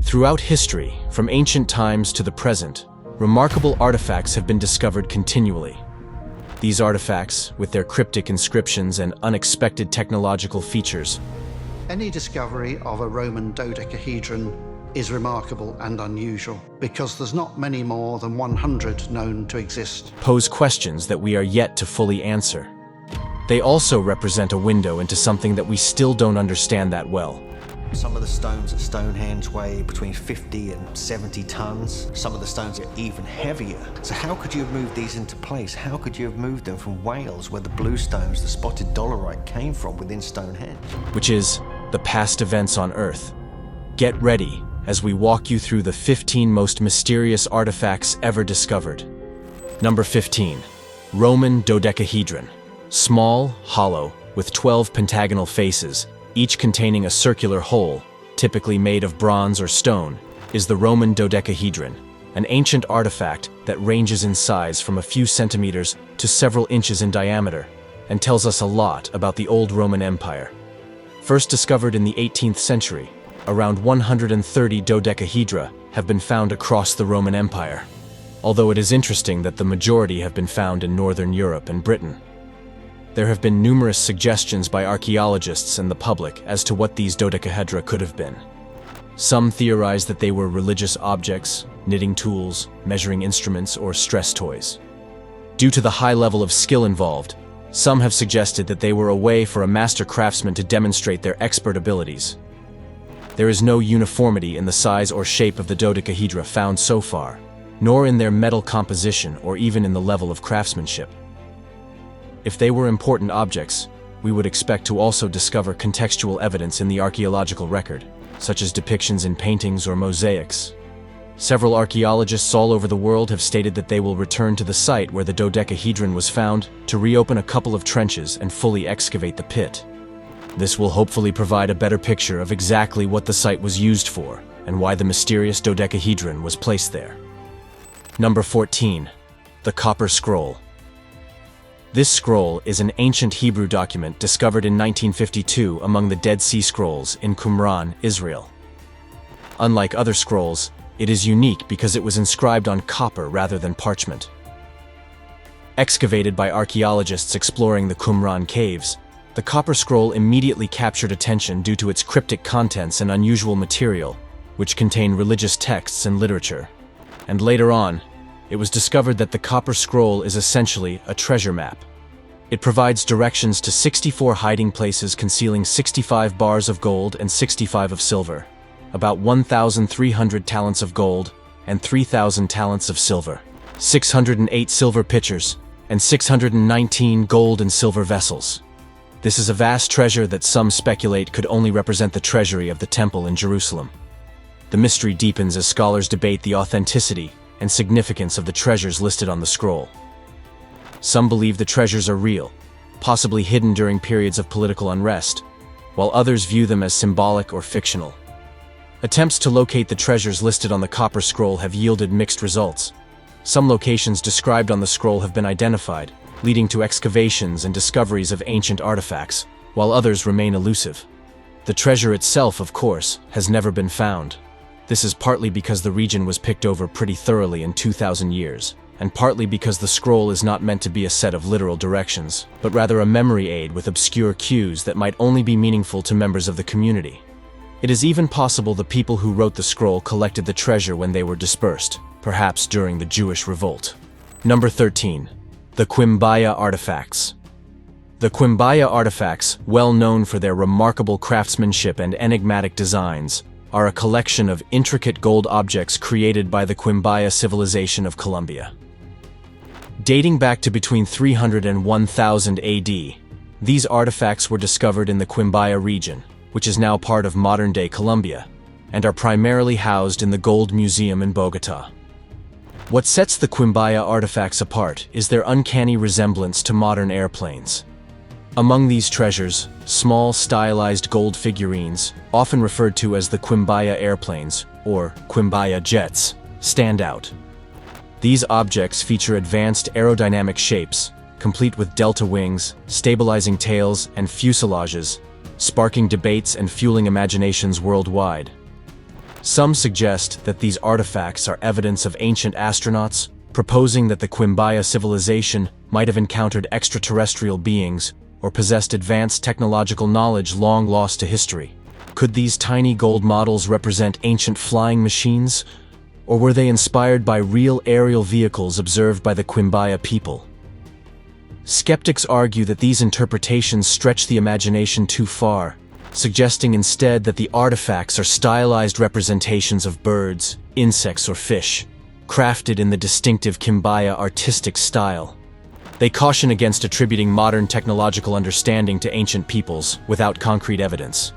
Throughout history, from ancient times to the present, remarkable artifacts have been discovered continually. These artifacts, with their cryptic inscriptions and unexpected technological features, Any discovery of a Roman dodecahedron is remarkable and unusual because there's not many more than 100 known to exist. pose questions that we are yet to fully answer. They also represent a window into something that we still don't understand that well. Some of the stones at Stonehenge weigh between 50 and 70 tons. Some of the stones are even heavier. So how could you have moved these into place? How could you have moved them from Wales, where the blue stones, the spotted dolerite, came from within Stonehenge? Which is the past events on Earth. Get ready as we walk you through the 15 most mysterious artifacts ever discovered. Number 15. Roman dodecahedron. Small, hollow, with 12 pentagonal faces, each containing a circular hole, typically made of bronze or stone, is the Roman dodecahedron, an ancient artifact that ranges in size from a few centimeters to several inches in diameter, and tells us a lot about the old Roman Empire. First discovered in the 18th century, around 130 dodecahedra have been found across the Roman Empire, although it is interesting that the majority have been found in Northern Europe and Britain. There have been numerous suggestions by archaeologists and the public as to what these dodecahedra could have been. Some theorize that they were religious objects, knitting tools, measuring instruments, or stress toys. Due to the high level of skill involved, some have suggested that they were a way for a master craftsman to demonstrate their expert abilities. There is no uniformity in the size or shape of the dodecahedra found so far, nor in their metal composition or even in the level of craftsmanship. If they were important objects, we would expect to also discover contextual evidence in the archaeological record, such as depictions in paintings or mosaics. Several archaeologists all over the world have stated that they will return to the site where the dodecahedron was found to reopen a couple of trenches and fully excavate the pit. This will hopefully provide a better picture of exactly what the site was used for and why the mysterious dodecahedron was placed there. Number 14. The Copper Scroll. This scroll is an ancient Hebrew document discovered in 1952 among the Dead Sea Scrolls in Qumran, Israel. Unlike other scrolls, it is unique because it was inscribed on copper rather than parchment. Excavated by archaeologists exploring the Qumran caves, the copper scroll immediately captured attention due to its cryptic contents and unusual material, which contain religious texts and literature. And later on, it was discovered that the copper scroll is essentially a treasure map. It provides directions to 64 hiding places concealing 65 bars of gold and 65 of silver, about 1,300 talents of gold and 3,000 talents of silver, 608 silver pitchers, and 619 gold and silver vessels. This is a vast treasure that some speculate could only represent the treasury of the temple in Jerusalem. The mystery deepens as scholars debate the authenticity and significance of the treasures listed on the scroll. Some believe the treasures are real, possibly hidden during periods of political unrest, while others view them as symbolic or fictional. Attempts to locate the treasures listed on the copper scroll have yielded mixed results. Some locations described on the scroll have been identified, leading to excavations and discoveries of ancient artifacts, while others remain elusive. The treasure itself, of course, has never been found. This is partly because the region was picked over pretty thoroughly in 2,000 years, and partly because the scroll is not meant to be a set of literal directions, but rather a memory aid with obscure cues that might only be meaningful to members of the community. It is even possible the people who wrote the scroll collected the treasure when they were dispersed, perhaps during the Jewish revolt. Number 13. The Quimbaya Artifacts. The Quimbaya artifacts, well known for their remarkable craftsmanship and enigmatic designs, are a collection of intricate gold objects created by the Quimbaya civilization of Colombia. Dating back to between 300 and 1000 AD, these artifacts were discovered in the Quimbaya region, which is now part of modern-day Colombia, and are primarily housed in the Gold Museum in Bogota. What sets the Quimbaya artifacts apart is their uncanny resemblance to modern airplanes. Among these treasures, small stylized gold figurines, often referred to as the Quimbaya airplanes, or Quimbaya jets, stand out. These objects feature advanced aerodynamic shapes, complete with delta wings, stabilizing tails, and fuselages, sparking debates and fueling imaginations worldwide. Some suggest that these artifacts are evidence of ancient astronauts, proposing that the Quimbaya civilization might have encountered extraterrestrial beings or possessed advanced technological knowledge long lost to history. Could these tiny gold models represent ancient flying machines, or were they inspired by real aerial vehicles observed by the Quimbaya people? Skeptics argue that these interpretations stretch the imagination too far, suggesting instead that the artifacts are stylized representations of birds, insects, or fish, crafted in the distinctive Quimbaya artistic style. They caution against attributing modern technological understanding to ancient peoples without concrete evidence.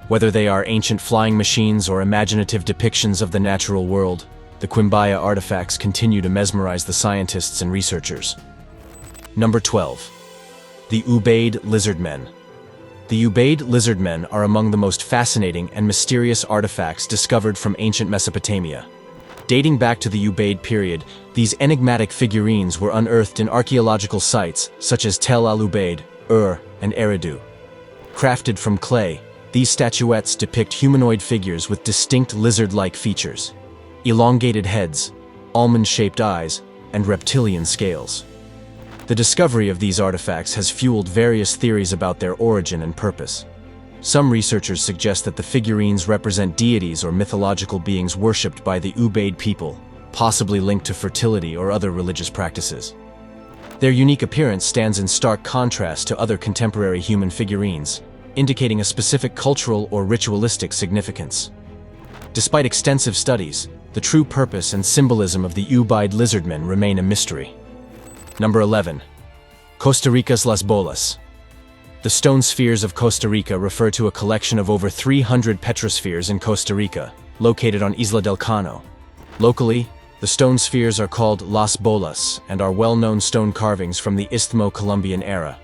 Whether they are ancient flying machines or imaginative depictions of the natural world, the Quimbaya artifacts continue to mesmerize the scientists and researchers. Number 12. The Ubaid Lizardmen. The Ubaid Lizardmen are among the most fascinating and mysterious artifacts discovered from ancient Mesopotamia. Dating back to the Ubaid period, these enigmatic figurines were unearthed in archaeological sites such as Tel al-Ubaid, and Eridu. Crafted from clay, these statuettes depict humanoid figures with distinct lizard-like features, elongated heads, almond-shaped eyes, and reptilian scales. The discovery of these artifacts has fueled various theories about their origin and purpose. Some researchers suggest that the figurines represent deities or mythological beings worshipped by the Ubaid people, possibly linked to fertility or other religious practices. Their unique appearance stands in stark contrast to other contemporary human figurines, indicating a specific cultural or ritualistic significance. Despite extensive studies, the true purpose and symbolism of the Ubaid Lizardmen remain a mystery. Number 11. Costa Rica's Las Bolas. The stone spheres of Costa Rica refer to a collection of over 300 petrospheres in Costa Rica, located on Isla del Cano. Locally, the stone spheres are called Las Bolas and are well-known stone carvings from the Isthmo-Colombian era.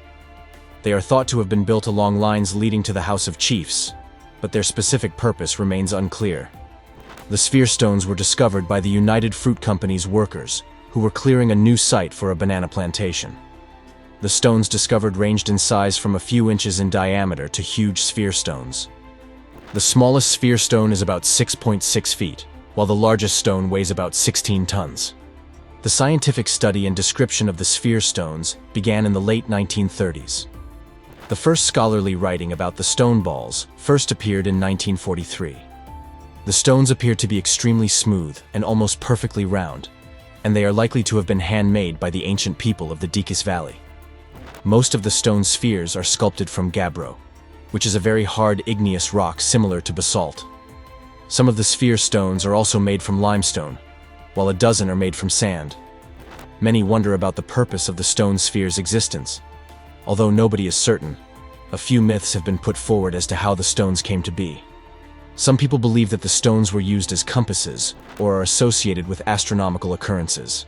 They are thought to have been built along lines leading to the House of Chiefs, but their specific purpose remains unclear. The sphere stones were discovered by the United Fruit Company's workers, who were clearing a new site for a banana plantation. The stones discovered ranged in size from a few inches in diameter to huge sphere stones. The smallest sphere stone is about 6.6 feet, while the largest stone weighs about 16 tons. The scientific study and description of the sphere stones began in the late 1930s. The first scholarly writing about the stone balls first appeared in 1943. The stones appear to be extremely smooth and almost perfectly round, and they are likely to have been handmade by the ancient people of the Dikis Valley. Most of the stone spheres are sculpted from gabbro, which is a very hard igneous rock similar to basalt. Some of the sphere stones are also made from limestone, while a dozen are made from sand. Many wonder about the purpose of the stone sphere's existence. Although nobody is certain, a few myths have been put forward as to how the stones came to be. Some people believe that the stones were used as compasses or are associated with astronomical occurrences.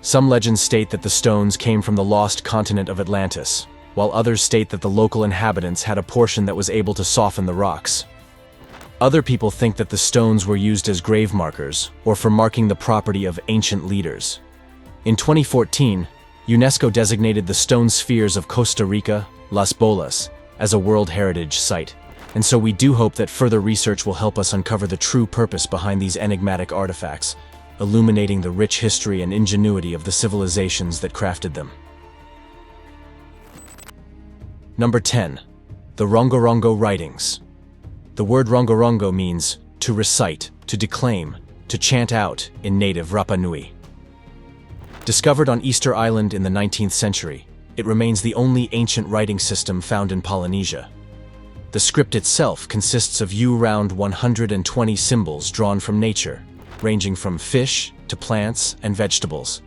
Some legends state that the stones came from the lost continent of Atlantis, while others state that the local inhabitants had a portion that was able to soften the rocks. Other people think that the stones were used as grave markers or for marking the property of ancient leaders. In 2014, UNESCO designated the stone spheres of Costa Rica, Las Bolas, as a World Heritage Site. And so we do hope that further research will help us uncover the true purpose behind these enigmatic artifacts, illuminating the rich history and ingenuity of the civilizations that crafted them. Number 10. The Rongorongo Writings. The word Rongorongo means to recite, to declaim, to chant out in native Rapa Nui. Discovered on Easter Island in the 19th century, it remains the only ancient writing system found in Polynesia. The script itself consists of around 120 symbols drawn from nature, ranging from fish to plants and vegetables.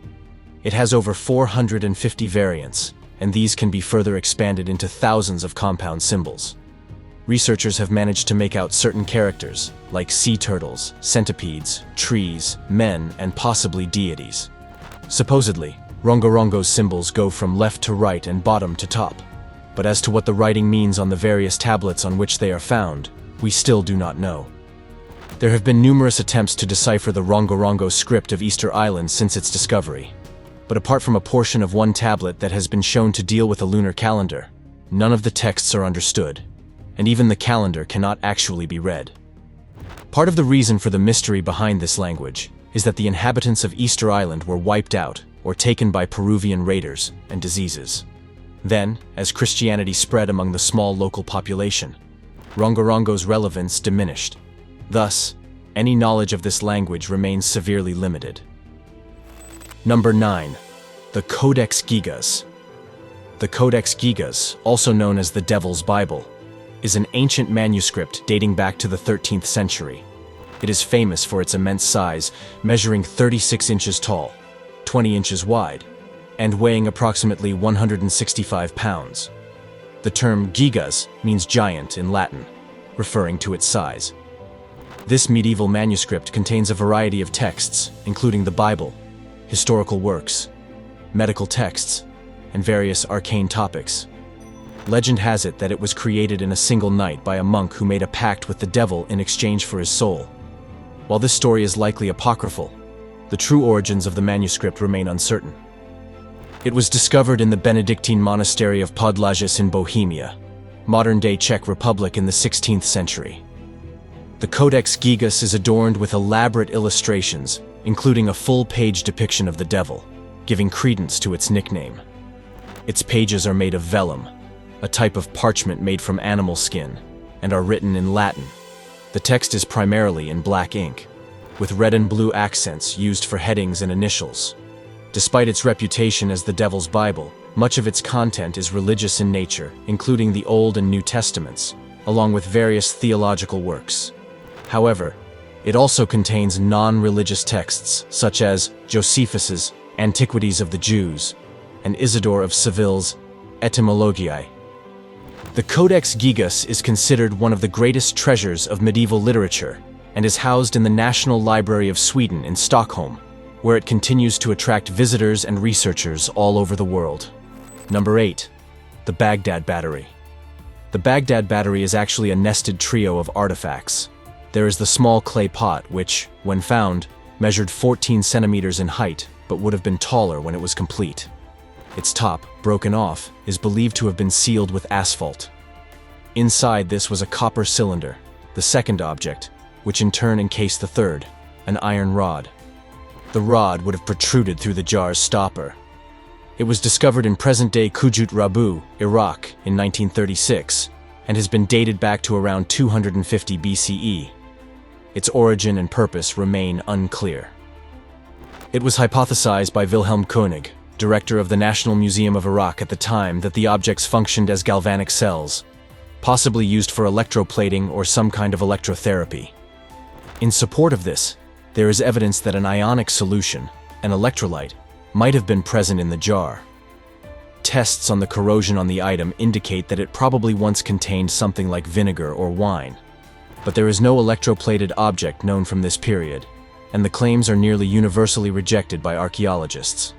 It has over 450 variants, and these can be further expanded into thousands of compound symbols. Researchers have managed to make out certain characters, like sea turtles, centipedes, trees, men, and possibly deities. Supposedly, Rongorongo's symbols go from left to right and bottom to top. But as to what the writing means on the various tablets on which they are found, we still do not know. There have been numerous attempts to decipher the Rongorongo script of Easter Island since its discovery. But apart from a portion of one tablet that has been shown to deal with a lunar calendar, none of the texts are understood, and even the calendar cannot actually be read. Part of the reason for the mystery behind this language is that the inhabitants of Easter Island were wiped out or taken by Peruvian raiders and diseases. Then, as Christianity spread among the small local population, Rongorongo's relevance diminished. Thus, any knowledge of this language remains severely limited. Number 9. The Codex Gigas. The Codex Gigas, also known as the Devil's Bible, is an ancient manuscript dating back to the 13th century. It is famous for its immense size, measuring 36 inches tall, 20 inches wide, and weighing approximately 165 pounds. The term gigas means giant in Latin, referring to its size. This medieval manuscript contains a variety of texts, including the Bible, historical works, medical texts, and various arcane topics. Legend has it that it was created in a single night by a monk who made a pact with the devil in exchange for his soul. While this story is likely apocryphal, the true origins of the manuscript remain uncertain. It was discovered in the Benedictine monastery of Podlages in Bohemia, modern-day Czech Republic, in the 16th century. The Codex Gigas is adorned with elaborate illustrations, including a full-page depiction of the devil, giving credence to its nickname. Its pages are made of vellum, a type of parchment made from animal skin, and are written in Latin. The text is primarily in black ink, with red and blue accents used for headings and initials. Despite its reputation as the Devil's Bible, much of its content is religious in nature, including the Old and New Testaments, along with various theological works. However, it also contains non-religious texts, such as Josephus's Antiquities of the Jews and Isidore of Seville's Etymologiae. The Codex Gigas is considered one of the greatest treasures of medieval literature and is housed in the National Library of Sweden in Stockholm, where it continues to attract visitors and researchers all over the world. Number 8. The Baghdad Battery. The Baghdad Battery is actually a nested trio of artifacts. There is the small clay pot, which, when found, measured 14 centimeters in height, but would have been taller when it was complete. Its top, broken off, is believed to have been sealed with asphalt. Inside this was a copper cylinder, the second object, which in turn encased the third, an iron rod. The rod would have protruded through the jar's stopper. It was discovered in present-day Kujut Rabu, Iraq, in 1936, and has been dated back to around 250 BCE. Its origin and purpose remain unclear. It was hypothesized by Wilhelm Koenig, director of the National Museum of Iraq at the time, that the objects functioned as galvanic cells, possibly used for electroplating or some kind of electrotherapy. In support of this, there is evidence that an ionic solution, an electrolyte, might have been present in the jar. Tests on the corrosion on the item indicate that it probably once contained something like vinegar or wine. But there is no electroplated object known from this period, and the claims are nearly universally rejected by archaeologists.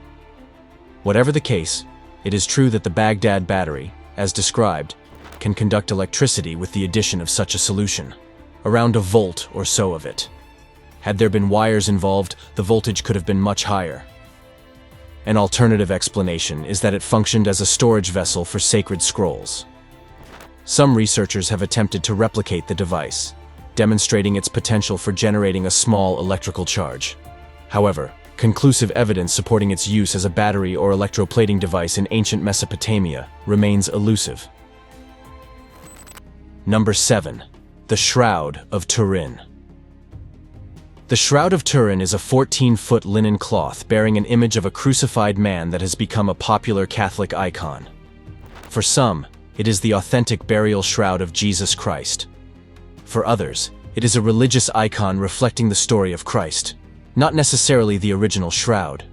Whatever the case, it is true that the Baghdad Battery, as described, can conduct electricity with the addition of such a solution, around a volt or so of it. Had there been wires involved, the voltage could have been much higher. An alternative explanation is that it functioned as a storage vessel for sacred scrolls. Some researchers have attempted to replicate the device, demonstrating its potential for generating a small electrical charge. However, conclusive evidence supporting its use as a battery or electroplating device in ancient Mesopotamia remains elusive. Number 7. The Shroud of Turin. The Shroud of Turin is a 14-foot linen cloth bearing an image of a crucified man that has become a popular Catholic icon. For some, it is the authentic burial shroud of Jesus Christ. For others, it is a religious icon reflecting the story of Christ, not necessarily the original shroud.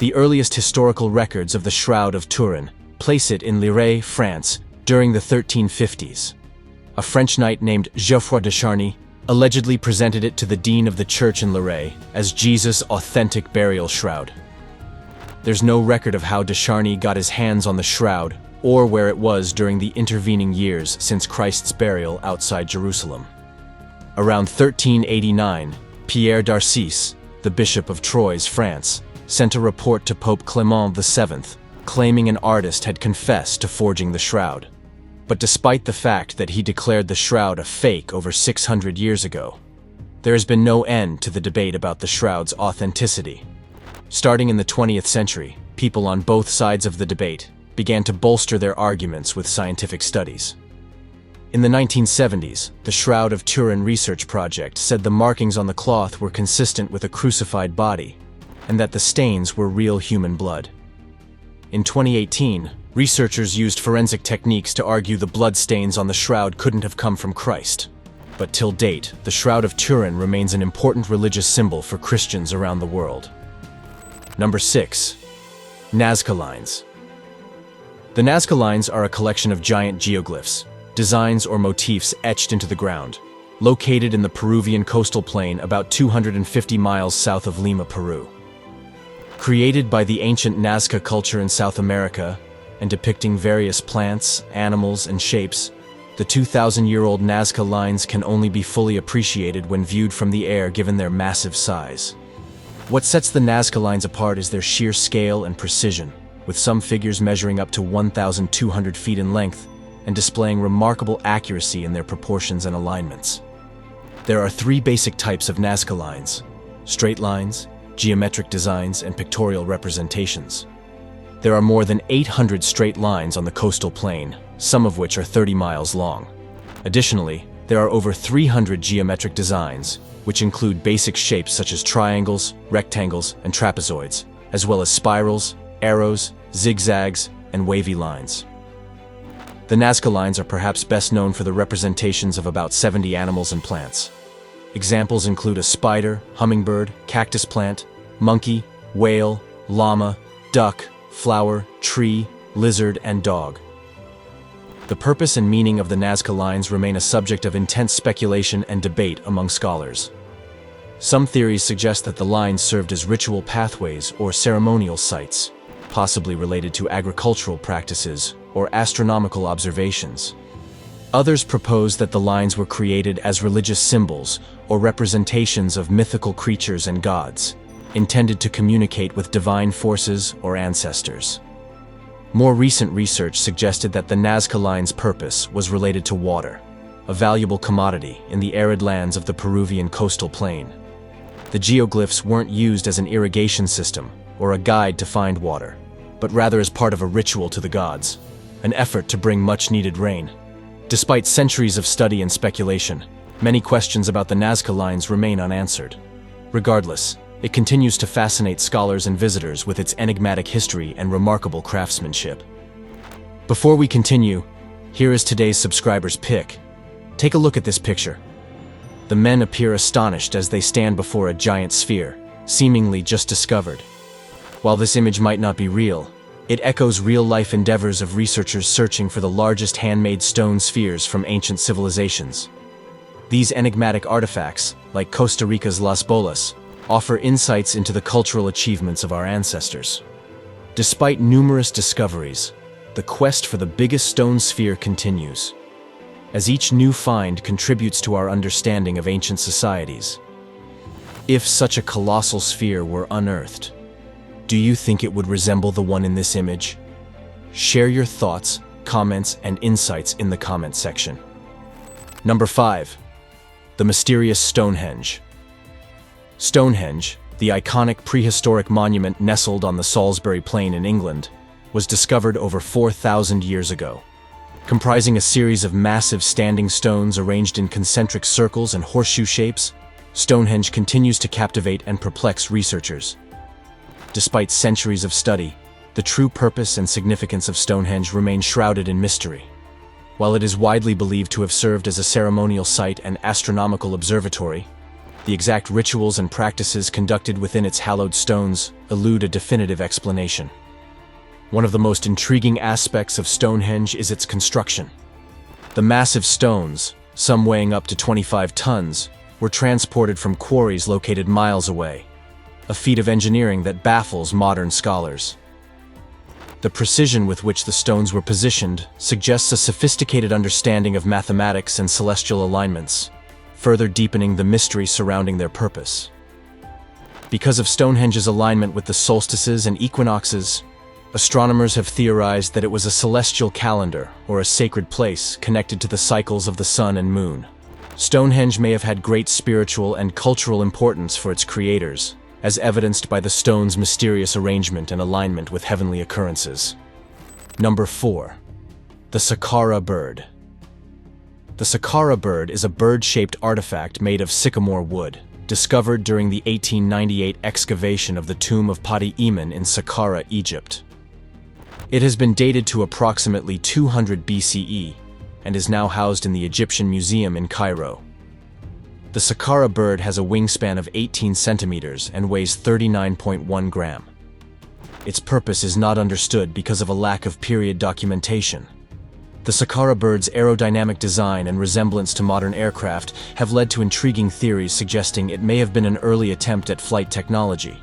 The earliest historical records of the Shroud of Turin place it in Lirey, France, during the 1350s. A French knight named Geoffroy de Charny allegedly presented it to the dean of the church in Lirey as Jesus' authentic burial shroud. There's no record of how de Charny got his hands on the shroud or where it was during the intervening years since Christ's burial outside Jerusalem. Around 1389, Pierre d'Arcis, the Bishop of Troyes, France, sent a report to Pope Clement VII, claiming an artist had confessed to forging the shroud. But despite the fact that he declared the shroud a fake over 600 years ago, There has been no end to the debate about the shroud's authenticity. Starting in the 20th century, people on both sides of the debate began to bolster their arguments with scientific studies. In the 1970s, the Shroud of Turin research project said the markings on the cloth were consistent with a crucified body, and that the stains were real human blood. In 2018, researchers used forensic techniques to argue the blood stains on the shroud couldn't have come from Christ. But till date, the Shroud of Turin remains an important religious symbol for Christians around the world. Number 6. Nazca Lines. The Nazca Lines are a collection of giant geoglyphs, designs or motifs etched into the ground, located in the Peruvian coastal plain about 250 miles south of Lima, Peru. Created by the ancient Nazca culture in South America and depicting various plants, animals, and shapes, the 2,000-year-old Nazca Lines can only be fully appreciated when viewed from the air given their massive size. What sets the Nazca Lines apart is their sheer scale and precision, with some figures measuring up to 1,200 feet in length and displaying remarkable accuracy in their proportions and alignments. There are 3 basic types of Nazca Lines: straight lines, geometric designs, and pictorial representations. There are more than 800 straight lines on the coastal plain, some of which are 30 miles long. Additionally, there are over 300 geometric designs, which include basic shapes such as triangles, rectangles, and trapezoids, as well as spirals, arrows, zigzags, and wavy lines. The Nazca Lines are perhaps best known for the representations of about 70 animals and plants. Examples include a spider, hummingbird, cactus plant, monkey, whale, llama, duck, flower, tree, lizard, and dog. The purpose and meaning of the Nazca Lines remain a subject of intense speculation and debate among scholars. Some theories suggest that the lines served as ritual pathways or ceremonial sites, possibly related to agricultural practices or astronomical observations. Others propose that the lines were created as religious symbols or representations of mythical creatures and gods, intended to communicate with divine forces or ancestors. More recent research suggested that the Nazca Lines' purpose was related to water, a valuable commodity in the arid lands of the Peruvian coastal plain. The geoglyphs weren't used as an irrigation system or a guide to find water, but rather as part of a ritual to the gods, an effort to bring much-needed rain. Despite centuries of study and speculation, many questions about the Nazca Lines remain unanswered. Regardless, it continues to fascinate scholars and visitors with its enigmatic history and remarkable craftsmanship. Before we continue, here is today's subscriber's pick. Take a look at this picture. The men appear astonished as they stand before a giant sphere, seemingly just discovered. While this image might not be real, it echoes real-life endeavors of researchers searching for the largest handmade stone spheres from ancient civilizations. These enigmatic artifacts, like Costa Rica's Las Bolas, offer insights into the cultural achievements of our ancestors. Despite numerous discoveries, the quest for the biggest stone sphere continues, as each new find contributes to our understanding of ancient societies. If such a colossal sphere were unearthed, do you think it would resemble the one in this image? Share your thoughts, comments, and insights in the comment section. Number 5. The mysterious Stonehenge. Stonehenge, the iconic prehistoric monument nestled on the Salisbury Plain in England, was discovered over 4,000 years ago. Comprising a series of massive standing stones arranged in concentric circles and horseshoe shapes, Stonehenge continues to captivate and perplex researchers. Despite centuries of study, the true purpose and significance of Stonehenge remain shrouded in mystery. While it is widely believed to have served as a ceremonial site and astronomical observatory, the exact rituals and practices conducted within its hallowed stones elude a definitive explanation. One of the most intriguing aspects of Stonehenge is its construction. The massive stones, some weighing up to 25 tons, were transported from quarries located miles away, a feat of engineering that baffles modern scholars. The precision with which the stones were positioned suggests a sophisticated understanding of mathematics and celestial alignments, further deepening the mystery surrounding their purpose. Because of Stonehenge's alignment with the solstices and equinoxes, astronomers have theorized that it was a celestial calendar or a sacred place connected to the cycles of the sun and moon. Stonehenge may have had great spiritual and cultural importance for its creators, as evidenced by the stone's mysterious arrangement and alignment with heavenly occurrences. Number 4. The Saqqara bird. The Saqqara bird is a bird-shaped artifact made of sycamore wood, discovered during the 1898 excavation of the tomb of Padi Emin in Saqqara, Egypt. It has been dated to approximately 200 BCE and is now housed in the Egyptian Museum in Cairo. The Saqqara bird has a wingspan of 18 centimeters and weighs 39.1 grams. Its purpose is not understood because of a lack of period documentation. The Saqqara bird's aerodynamic design and resemblance to modern aircraft have led to intriguing theories suggesting it may have been an early attempt at flight technology.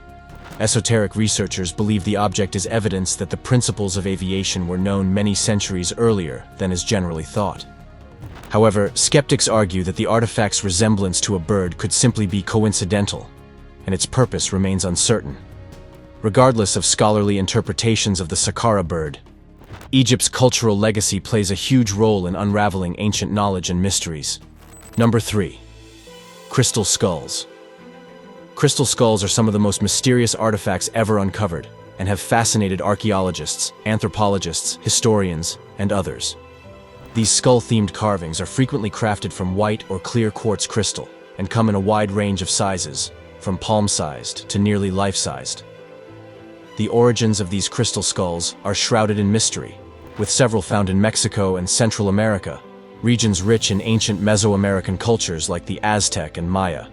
Esoteric researchers believe the object is evidence that the principles of aviation were known many centuries earlier than is generally thought. However, skeptics argue that the artifact's resemblance to a bird could simply be coincidental, and its purpose remains uncertain. Regardless of scholarly interpretations of the Saqqara bird, Egypt's cultural legacy plays a huge role in unraveling ancient knowledge and mysteries. Number 3. Crystal skulls. Crystal skulls are some of the most mysterious artifacts ever uncovered and have fascinated archaeologists, anthropologists, historians, and others. These skull-themed carvings are frequently crafted from white or clear quartz crystal and come in a wide range of sizes, from palm-sized to nearly life-sized. The origins of these crystal skulls are shrouded in mystery, with several found in Mexico and Central America, regions rich in ancient Mesoamerican cultures like the Aztec and Maya.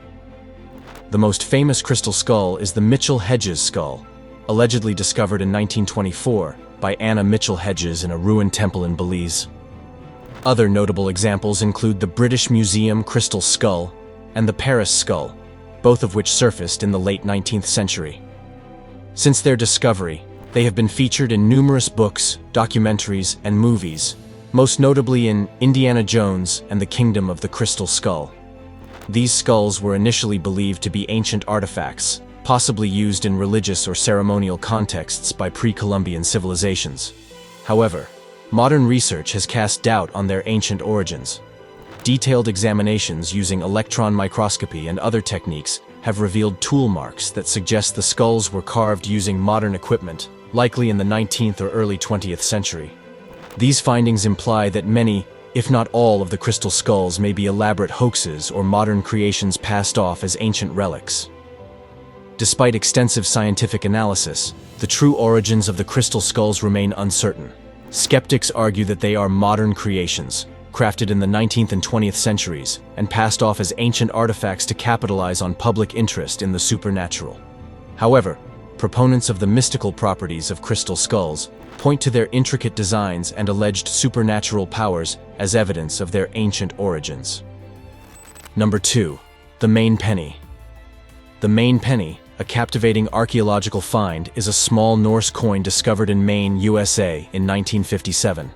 The most famous crystal skull is the Mitchell-Hedges skull, allegedly discovered in 1924 by Anna Mitchell-Hedges in a ruined temple in Belize. Other notable examples include the British Museum crystal skull and the Paris skull, both of which surfaced in the late 19th century. Since their discovery, they have been featured in numerous books, documentaries, and movies, most notably in Indiana Jones and the Kingdom of the Crystal Skull. These skulls were initially believed to be ancient artifacts, possibly used in religious or ceremonial contexts by pre-Columbian civilizations. However, modern research has cast doubt on their ancient origins. Detailed examinations using electron microscopy and other techniques have revealed tool marks that suggest the skulls were carved using modern equipment, likely in the 19th or early 20th century. These findings imply that many, if not all, of the crystal skulls may be elaborate hoaxes or modern creations passed off as ancient relics. Despite extensive scientific analysis, the true origins of the crystal skulls remain uncertain. Skeptics argue that they are modern creations, crafted in the 19th and 20th centuries, and passed off as ancient artifacts to capitalize on public interest in the supernatural. However, proponents of the mystical properties of crystal skulls point to their intricate designs and alleged supernatural powers as evidence of their ancient origins. Number 2. The Maine Penny. The Maine Penny, a captivating archaeological find, is a small Norse coin discovered in Maine, USA in 1957.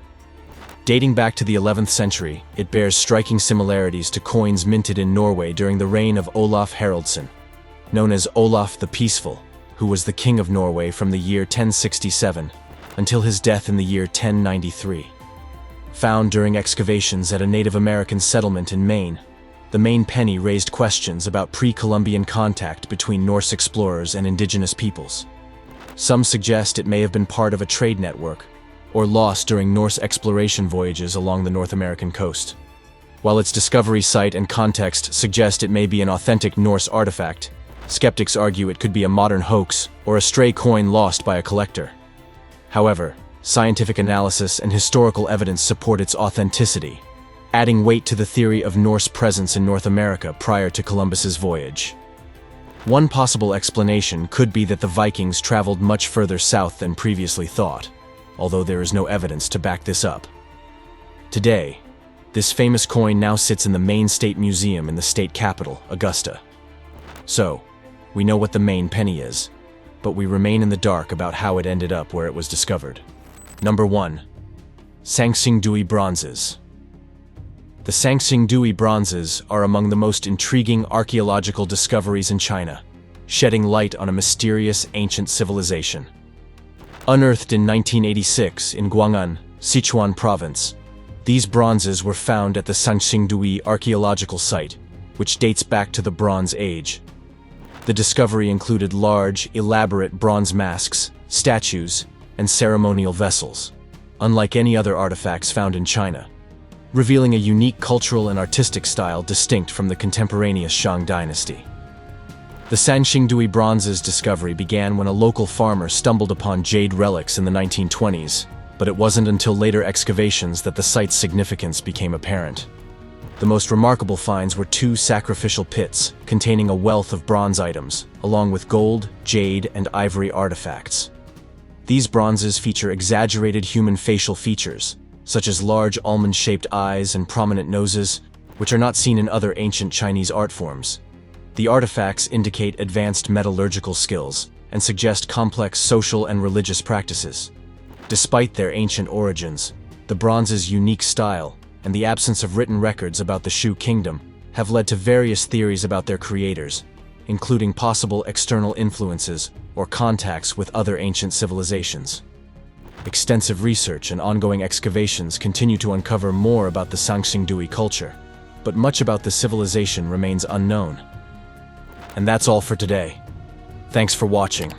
Dating back to the 11th century, it bears striking similarities to coins minted in Norway during the reign of Olaf Haraldsson, known as Olaf the Peaceful, who was the king of Norway from the year 1067 until his death in the year 1093. Found during excavations at a Native American settlement in Maine, the Maine penny raised questions about pre-Columbian contact between Norse explorers and indigenous peoples. Some suggest it may have been part of a trade network, or lost during Norse exploration voyages along the North American coast. While its discovery site and context suggest it may be an authentic Norse artifact, skeptics argue it could be a modern hoax or a stray coin lost by a collector. However, scientific analysis and historical evidence support its authenticity, adding weight to the theory of Norse presence in North America prior to Columbus's voyage. One possible explanation could be that the Vikings traveled much further south than previously thought, although there is no evidence to back this up. Today, this famous coin now sits in the Maine State Museum in the state capital, Augusta. So, we know what the Maine penny is, but we remain in the dark about how it ended up where it was discovered. Number 1. Sangsingdui bronzes. The Sangsingdui bronzes are among the most intriguing archaeological discoveries in China, shedding light on a mysterious ancient civilization. Unearthed in 1986 in Guang'an, Sichuan province, These bronzes were found at the Sanxingdui archaeological site, which dates back to the Bronze Age. The discovery included large, elaborate bronze masks, statues, and ceremonial vessels, unlike any other artifacts found in China, revealing a unique cultural and artistic style distinct from the contemporaneous Shang dynasty. The Sanxingdui bronzes discovery began when a local farmer stumbled upon jade relics in the 1920s, but it wasn't until later excavations that the site's significance became apparent. The most remarkable finds were two sacrificial pits containing a wealth of bronze items, along with gold, jade, and ivory artifacts. These bronzes feature exaggerated human facial features, such as large almond-shaped eyes and prominent noses, which are not seen in other ancient Chinese art forms. The artifacts indicate advanced metallurgical skills and suggest complex social and religious practices. Despite their ancient origins, the bronze's unique style and the absence of written records about the Shu kingdom have led to various theories about their creators, including possible external influences or contacts with other ancient civilizations. Extensive research and ongoing excavations continue to uncover more about the Sanxingdui culture, but much about the civilization remains unknown. And that's all for today. Thanks for watching.